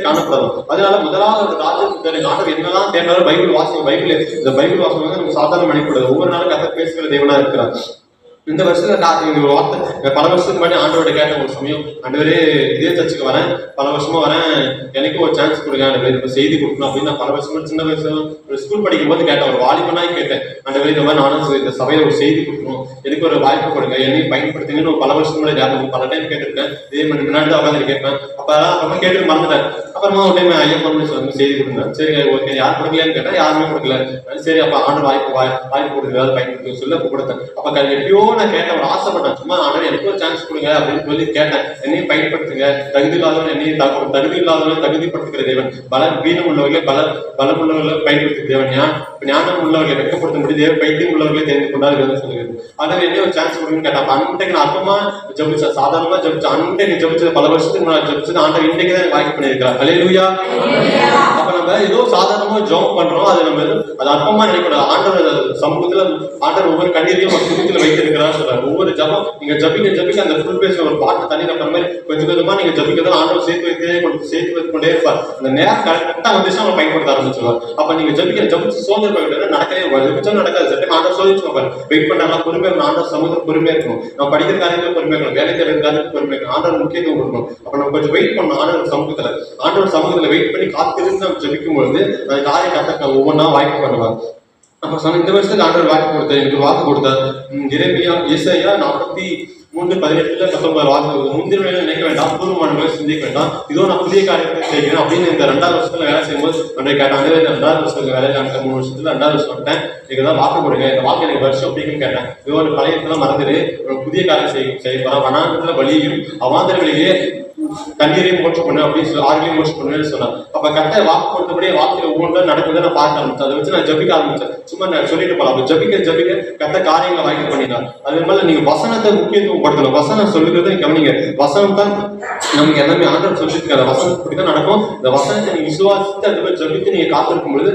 காணப்படும். அதனால முதலாவது ராஜ்யத்துக்கு ஆண்டவர் என்னெல்லாம் தேவையான பைபிள் வாசிங்க. இந்த பைபிள் வாசகம் வந்து நமக்கு சாதாரண மணிக்கூடாது. ஒவ்வொரு நாளும் கதை பேசுகிற தேவனா இருக்கிறார். இந்த வருஷத்துல வார்த்தை பல வருஷத்துக்கு முன்னாடி ஆண்டவர்கிட்ட கேட்ட ஒரு சமயம், ஆண்டவரே இதே சர்ச்சுக்கு வரேன், பல வருஷமா வரேன், எனக்கு ஒரு சான்ஸ் கொடுங்க ஆண்டவரே, செய்தி கொடுக்கணும் அப்படின்னு நான் பல வருஷமா சின்ன வயசுல ஒரு ஸ்கூல் படிக்கும் போது கேட்டேன். ஒரு வாலிபனாய் கேட்டேன், ஆண்டவரே இந்த மாதிரி நானும் இந்த சபையில ஒரு செய்தி கொடுக்கணும், எனக்கு ஒரு வாய்ப்பு கொடுங்க, என்னையும் பயன்படுத்துங்கன்னு பல வருஷம் முன்னாடி பல டைம் கேட்டிருக்கேன். இதே மாதிரி முன்னாடி தான் உட்காந்து கேட்பேன். அப்ப கேட்டு மறந்துட்டேன். அப்புறமா ஒரு டைம் ஐயா பண்ணி சொல்லி செய்தி கொடுங்க. சரி ஓகே, யார் கொடுக்கலன்னு கேட்டா யாருமே கொடுக்கல. சரி அப்ப ஆண்டு வாய்ப்பு கொடுக்குறது பயன்படுத்த சொல்லி அப்ப கொடுத்தேன். அப்ப எப்படியோ நான் கேட்டேன், ஒரு ஆசைப்பட்டேன், சும்மா ஆண்டவரே எனக்கு ஒரு சான்ஸ் கொடுங்க அப்படின்னு சொல்லி கேட்டேன். என்னையும் பயன்படுத்துங்க, தகுதி இல்லாதவன் என்னையும் தகுதி இல்லாதவன் தகுதிப்படுத்துகிற தேவன், வீணம் உள்ளவர்களே பலம் உள்ளவர்களை பயன்படுத்துகிற தேவன், ஞானம் உள்ளவர்களை வெட்கப்படுத்த முடியும், பைத்தியம் உள்ளவர்களே தெரிந்து கொண்டாரு சொல்லுகிறது. அதனால என்ன ஒரு சான்ஸ் கொடுங்கன்னு கேட்டேன். அப்ப அன்றைக்கு நான் அற்பமா ஜபிச்சேன், சாதாரணமா ஜபிச்சேன். அன்றைக்கு ஜபிச்சது பல வருஷத்துக்கு நான் ஜபிச்சது ஆண்டவர் இன்றைக்கு தான் வாய்ப்பு பண்ணியிருக்கிறார். அல்லேலூயா. அப்ப நம்ம ஏதோ சாதாரணமா ஜாப் பண்றோம், அது நம்ம அது அற்பமா நினைக்கூடாது. ஆண்டவர் சமூகத்துல ஆண்டவர் ஒவ்வொரு கண்ணீரையும் ஒரு துணித்துல வைத்திருக்கிறார் சொல்றாரு. ஒவ்வொரு ஜபம் நீங்க ஜபிக்க அந்த ஃபுல் பேஸ்ல ஒரு பாட்டு தண்ணி நம்புற மாதிரி கொஞ்சம் கொஞ்சமா நீங்க ஜபிக்கிறதா ஆண்டவர் சேர்த்து வைத்து கொண்டே இருப்பார். அந்த நேரம் கரெக்டா வந்துச்சு அவங்க பயன்படுத்த ஆரம்பிச்சுவார். அப்ப நீங்க ஜபிச்சு சோதனை நடக்கவே ஜபிச்சா நடக்காது. சட்டை ஆண்டவர் சோதிச்சு வைப்பார். வெயிட் பண்றாங்க, பொறுமையா இருக்கணும். ஆண்டவர் சமூகத்தில் பொறுமையா இருக்கணும். நம்ம படிக்கிற காரியங்கள் பொறுமையா இருக்கணும், வேலை தேவை காரியத்துக்கு பொறுமையா இருக்கணும். ஆண்டவர் முக்கியத்துவம் கொடுக்கணும். அப்ப நம்ம கொஞ்சம் வெயிட் பண்ணணும். ஆண்டவர் சமூகத்துல வெயிட் பண்ணி காத்திருந்து நம்ம ஜபிக்கும் பொழுது அந்த காரியம் கரெக்டா ஒவ்வொன்றா வாய்ப்பு பண்ணுவாங்க. அப்ப சொன்ன இந்த வருஷத்துக்கு ஆண்டவர் வாய்ப்பு கொடுத்தார், எனக்கு வாக்கு கொடுத்தார். ஏசாயா 43:18-19 வாக்கு, முந்தின நினைக்க வேண்டாம், பூர்வமான சிந்திக்க வேண்டாம், இதோ நான் புதிய காரியத்தை செய்கிறேன் அப்படின்னு இந்த 2வது வருஷத்துல வேலை செய்யும்போது அன்றைய கேட்டாங்க. 2வது வருஷத்துல வேலை 3 வருஷத்துல 2வது வருஷம் வந்துட்டேன், எனக்கு தான் வாக்கு கொடுங்க, இந்த வாக்கு எனக்கு வருஷம் அப்படின்னு கேட்டேன். இதோ ஒரு பழையத்தெல்லாம் மறந்துடு, ஒரு புதிய காரியம் செய்ய போறேன், வனாந்தரத்துல வழியையும் அவாந்தரங்களையே தண்ணீரையும் மோட்ச பண்ணு அப்படின்னு சொல்லி ஆறுலையும் மோட்ச பண்ணுன்னு சொன்னார். அப்ப கரெக்டா வாக்கு கொடுத்தபடியே வாக்குல ஒவ்வொன்றா நடக்குது நான் பார்க்க ஆரம்பிச்சேன். அதை வச்சு நான் ஜபிக்க ஆரம்பிச்சேன். சும்மா நான் சொல்லிட்டு போலாம். அப்ப ஜபிக்க கரெக்டா காரியங்களை வாய்ப்பு பண்ணினார். அது மேல நீங்க வசனத்தை முக்கியத்துவம் படுத்தணும். வசனம் சொல்லுறதை கவனிங்க. வசனம் தான் நமக்கு எல்லாமே ஆண்டவர் சொல்லியிருக்காரு. வசனத்துக்கு தான் நடக்கும். இந்த வசனத்தை நீங்க விசுவாசித்து அது மாதிரி ஜபித்து நீங்க காத்திருக்கும் பொழுது